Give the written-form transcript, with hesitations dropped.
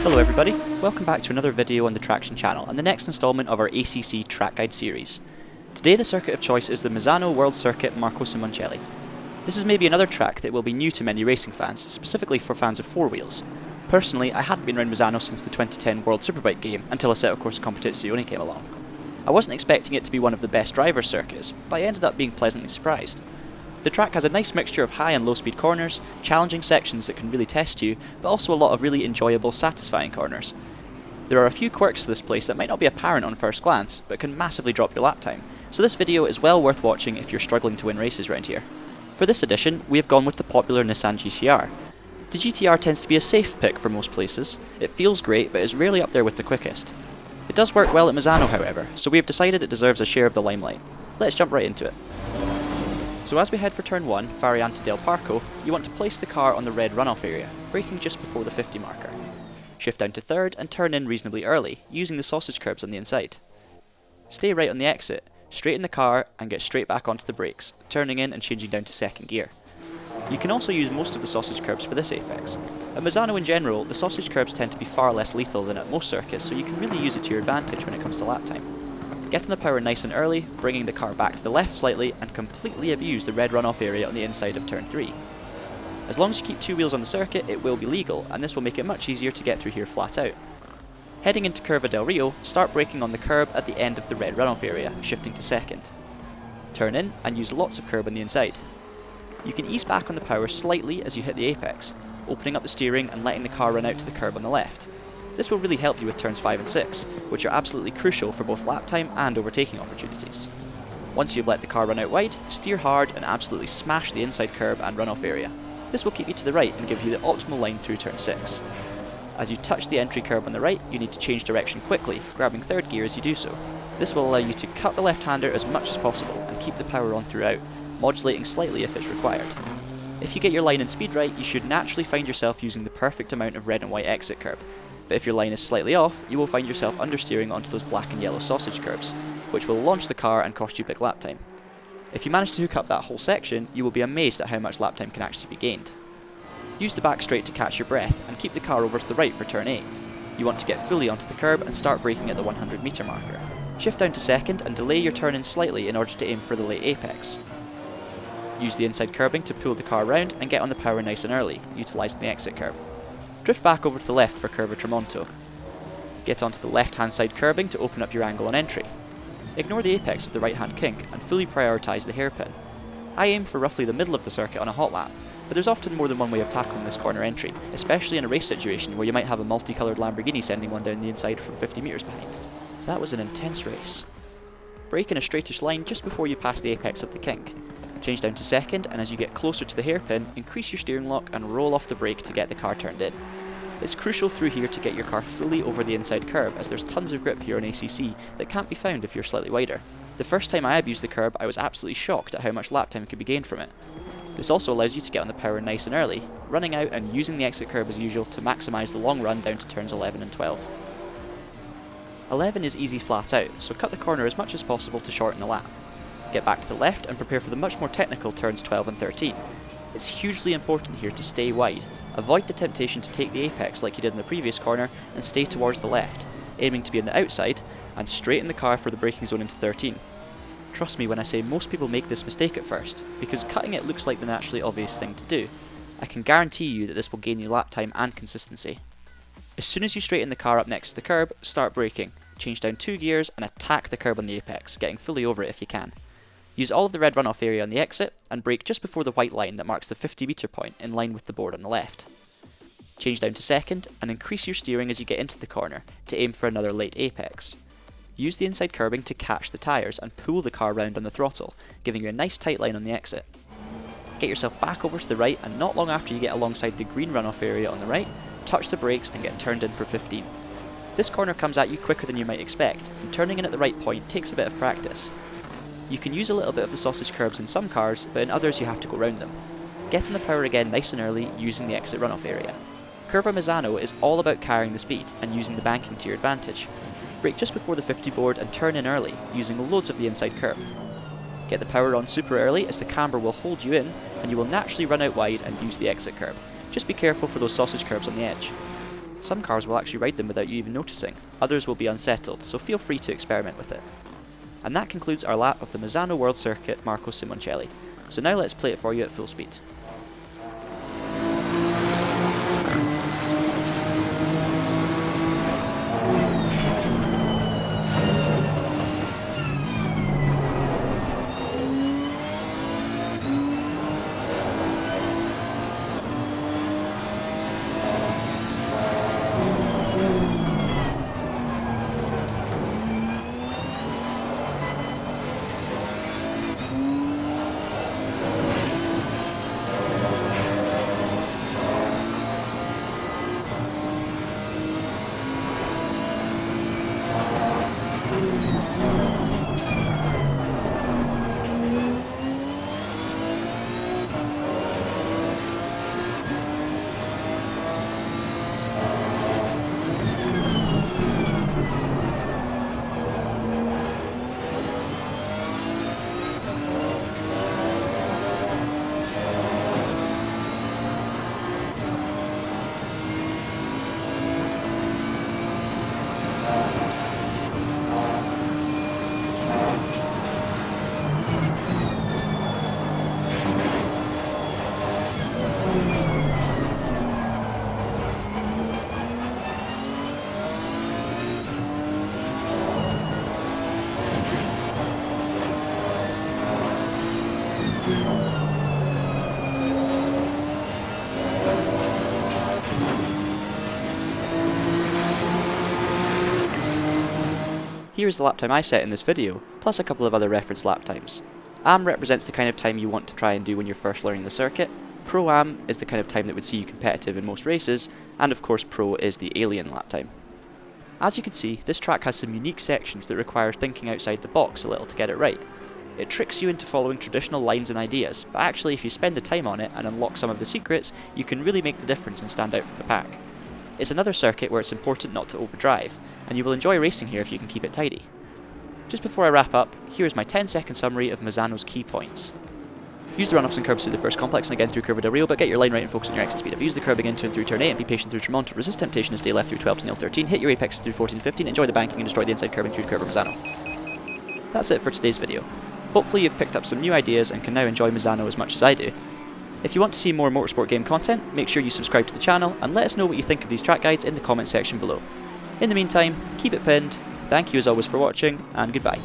Hello everybody, welcome back to another video on the Traxion channel and the next installment of our ACC track guide series. Today the circuit of choice is the Misano World Circuit Marco Simoncelli. This is maybe another track that will be new to many racing fans, specifically for fans of four wheels. Personally, I hadn't been around Misano since the 2010 World Superbike game until Assetto Corsa Competizione came along. I wasn't expecting it to be one of the best driver circuits, but I ended up being pleasantly surprised. The track has a nice mixture of high and low speed corners, challenging sections that can really test you, but also a lot of really enjoyable, satisfying corners. There are a few quirks to this place that might not be apparent on first glance, but can massively drop your lap time, so this video is well worth watching if you're struggling to win races around here. For this edition, we have gone with the popular Nissan GTR. The GTR tends to be a safe pick for most places. It feels great, but is rarely up there with the quickest. It does work well at Misano however, so we have decided it deserves a share of the limelight. Let's jump right into it. So as we head for turn 1, Variante Del Parco, you want to place the car on the red runoff area, braking just before the 50 marker. Shift down to third and turn in reasonably early, using the sausage curbs on the inside. Stay right on the exit, straighten the car and get straight back onto the brakes, turning in and changing down to second gear. You can also use most of the sausage curbs for this apex. At Misano in general, the sausage curbs tend to be far less lethal than at most circuits, so you can really use it to your advantage when it comes to lap time. Get on the power nice and early, bringing the car back to the left slightly and completely abuse the red runoff area on the inside of turn 3. As long as you keep two wheels on the circuit, it will be legal, and this will make it much easier to get through here flat out. Heading into Curva Del Rio, start braking on the curb at the end of the red runoff area, shifting to second. Turn in and use lots of curb on the inside. You can ease back on the power slightly as you hit the apex, opening up the steering and letting the car run out to the curb on the left. This will really help you with turns 5 and 6, which are absolutely crucial for both lap time and overtaking opportunities. Once you've let the car run out wide, steer hard and absolutely smash the inside curb and runoff area. This will keep you to the right and give you the optimal line through turn 6. As you touch the entry curb on the right, you need to change direction quickly, grabbing third gear as you do so. This will allow you to cut the left-hander as much as possible and keep the power on throughout, modulating slightly if it's required. If you get your line and speed right, you should naturally find yourself using the perfect amount of red and white exit curb. But if your line is slightly off, you will find yourself understeering onto those black and yellow sausage curbs, which will launch the car and cost you big lap time. If you manage to hook up that whole section, you will be amazed at how much lap time can actually be gained. Use the back straight to catch your breath and keep the car over to the right for turn 8. You want to get fully onto the curb and start braking at the 100 meter marker. Shift down to second and delay your turn in slightly in order to aim for the late apex. Use the inside curbing to pull the car around and get on the power nice and early, utilising the exit curb. Drift back over to the left for Curva Tramonto. Get onto the left hand side curbing to open up your angle on entry. Ignore the apex of the right hand kink and fully prioritise the hairpin. I aim for roughly the middle of the circuit on a hot lap, but there's often more than one way of tackling this corner entry, especially in a race situation where you might have a multicoloured Lamborghini sending one down the inside from 50 metres behind. That was an intense race. Brake in a straightish line just before you pass the apex of the kink. Change down to second, and as you get closer to the hairpin, increase your steering lock and roll off the brake to get the car turned in. It's crucial through here to get your car fully over the inside curb, as there's tons of grip here on ACC that can't be found if you're slightly wider. The first time I abused the curb, I was absolutely shocked at how much lap time could be gained from it. This also allows you to get on the power nice and early, running out and using the exit curb as usual to maximise the long run down to turns 11 and 12. 11 is easy flat out, so cut the corner as much as possible to shorten the lap. Get back to the left and prepare for the much more technical turns 12 and 13. It's hugely important here to stay wide. Avoid the temptation to take the apex like you did in the previous corner and stay towards the left, aiming to be on the outside and straighten the car for the braking zone into 13. Trust me when I say most people make this mistake at first, because cutting it looks like the naturally obvious thing to do. I can guarantee you that this will gain you lap time and consistency. As soon as you straighten the car up next to the curb, start braking, change down 2 gears and attack the curb on the apex, getting fully over it if you can. Use all of the red runoff area on the exit, and brake just before the white line that marks the 50 meter point in line with the board on the left. Change down to second, and increase your steering as you get into the corner, to aim for another late apex. Use the inside curbing to catch the tyres and pull the car round on the throttle, giving you a nice tight line on the exit. Get yourself back over to the right, and not long after you get alongside the green runoff area on the right, touch the brakes and get turned in for 15. This corner comes at you quicker than you might expect, and turning in at the right point takes a bit of practice. You can use a little bit of the sausage curbs in some cars, but in others you have to go round them. Get on the power again nice and early using the exit runoff area. Curva Misano is all about carrying the speed and using the banking to your advantage. Brake just before the 50 board and turn in early, using loads of the inside curb. Get the power on super early as the camber will hold you in, and you will naturally run out wide and use the exit curb. Just be careful for those sausage curbs on the edge. Some cars will actually ride them without you even noticing, others will be unsettled, so feel free to experiment with it. And that concludes our lap of the Misano World Circuit Marco Simoncelli. So now let's play it for you at full speed. Here is the lap time I set in this video, plus a couple of other reference lap times. AM represents the kind of time you want to try and do when you're first learning the circuit, Pro-Am is the kind of time that would see you competitive in most races, and of course Pro is the alien lap time. As you can see, this track has some unique sections that require thinking outside the box a little to get it right. It tricks you into following traditional lines and ideas, but actually if you spend the time on it and unlock some of the secrets, you can really make the difference and stand out from the pack. It's another circuit where it's important not to overdrive, and you will enjoy racing here if you can keep it tidy. Just before I wrap up, here is my 10-second summary of Misano's key points. Use the runoffs and curbs through the first complex and again through Curva Del Rio, but get your line right and focus on your exit speed. Abuse the curbing into and through turn 8 and be patient through Tramonto. Resist temptation and stay left through 12 to nail 13. Hit your apex through 14 and 15. Enjoy the banking and destroy the inside curbing through Curva Misano. That's it for today's video. Hopefully you've picked up some new ideas and can now enjoy Misano as much as I do. If you want to see more motorsport game content, make sure you subscribe to the channel and let us know what you think of these track guides in the comment section below. In the meantime, keep it pinned, thank you as always for watching, and goodbye.